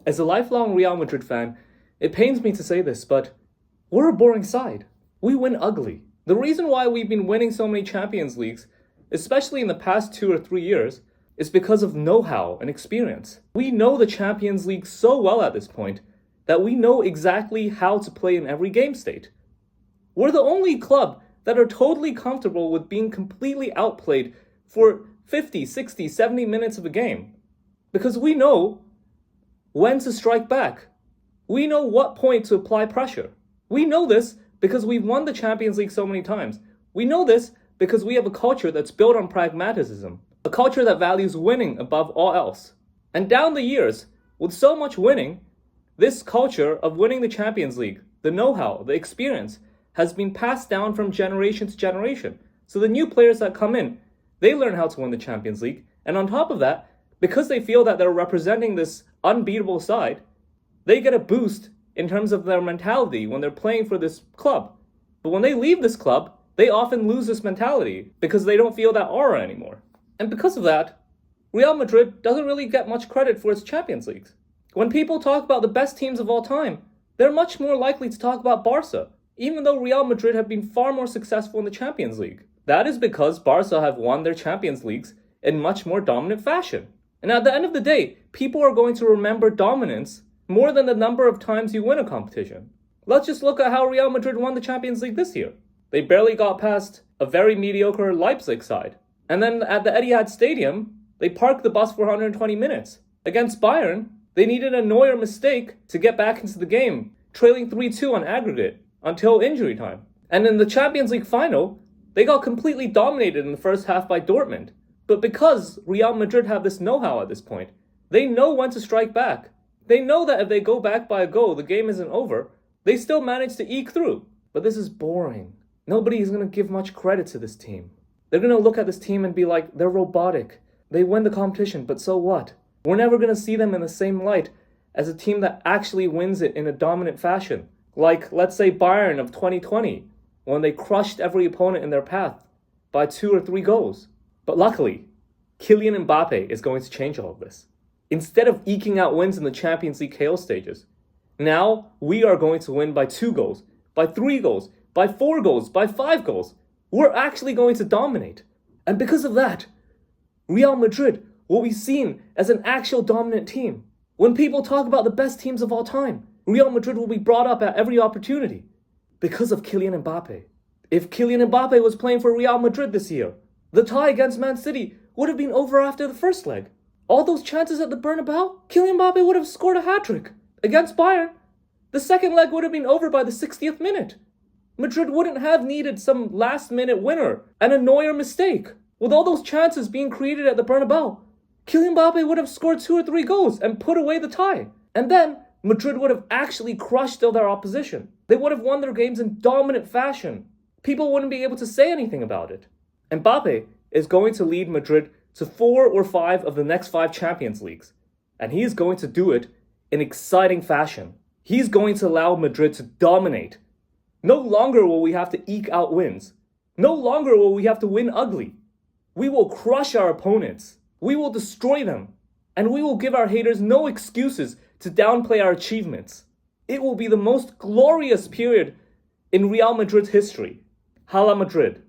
As a lifelong Real Madrid fan, it pains me to say this, but we're a boring side. We win ugly. The reason why we've been winning so many Champions Leagues, especially in the past 2 or 3 years, is because of know-how and experience. We know the Champions League so well at this point that we know exactly how to play in every game state. We're the only club that are totally comfortable with being completely outplayed for 50, 60, 70 minutes of a game. Because we know when to strike back. We know what point to apply pressure. We know this because we've won the Champions League so many times. We know this because we have a culture that's built on pragmatism, a culture that values winning above all else. And down the years, with so much winning, this culture of winning the Champions League, the know-how, the experience, has been passed down from generation to generation. So the new players that come in, they learn how to win the Champions League. And on top of that, because they feel that they're representing this unbeatable side, they get a boost in terms of their mentality when they're playing for this club. But when they leave this club, they often lose this mentality because they don't feel that aura anymore. And because of that, Real Madrid doesn't really get much credit for its Champions Leagues. When people talk about the best teams of all time, they're much more likely to talk about Barca, even though Real Madrid have been far more successful in the Champions League. That is because Barca have won their Champions Leagues in much more dominant fashion. And at the end of the day, people are going to remember dominance more than the number of times you win a competition. Let's just look at how Real Madrid won the Champions League this year. They barely got past a very mediocre Leipzig side. And then at the Etihad Stadium, they parked the bus for 120 minutes. Against Bayern, they needed a Neuer mistake to get back into the game, trailing 3-2 on aggregate until injury time. And in the Champions League final, they got completely dominated in the first half by Dortmund. But because Real Madrid have this know-how at this point, they know when to strike back. They know that if they go back by a goal, the game isn't over. They still manage to eke through. But this is boring. Nobody is going to give much credit to this team. They're going to look at this team and be like, they're robotic. They win the competition, but so what? We're never going to see them in the same light as a team that actually wins it in a dominant fashion. Like, let's say Bayern of 2020, when they crushed every opponent in their path by 2 or 3 goals. But luckily, Kylian Mbappe is going to change all of this. Instead of eking out wins in the Champions League KO stages, now we are going to win by 2 goals, by 3 goals, by 4 goals, by 5 goals. We're actually going to dominate. And because of that, Real Madrid will be seen as an actual dominant team. When people talk about the best teams of all time, Real Madrid will be brought up at every opportunity because of Kylian Mbappe. If Kylian Mbappe was playing for Real Madrid this year, the tie against Man City would have been over after the first leg. All those chances at the Bernabeu, Kylian Mbappe would have scored a hat-trick. Against Bayern, the second leg would have been over by the 60th minute. Madrid wouldn't have needed some last-minute winner and a Neuer mistake. With all those chances being created at the Bernabeu, Kylian Mbappe would have scored 2 or 3 goals and put away the tie. And then, Madrid would have actually crushed their opposition. They would have won their games in dominant fashion. People wouldn't be able to say anything about it. Mbappe is going to lead Madrid to 4 or 5 of the next 5 Champions Leagues. And he is going to do it in exciting fashion. He's going to allow Madrid to dominate. No longer will we have to eke out wins. No longer will we have to win ugly. We will crush our opponents. We will destroy them. And we will give our haters no excuses to downplay our achievements. It will be the most glorious period in Real Madrid's history. Hala Madrid.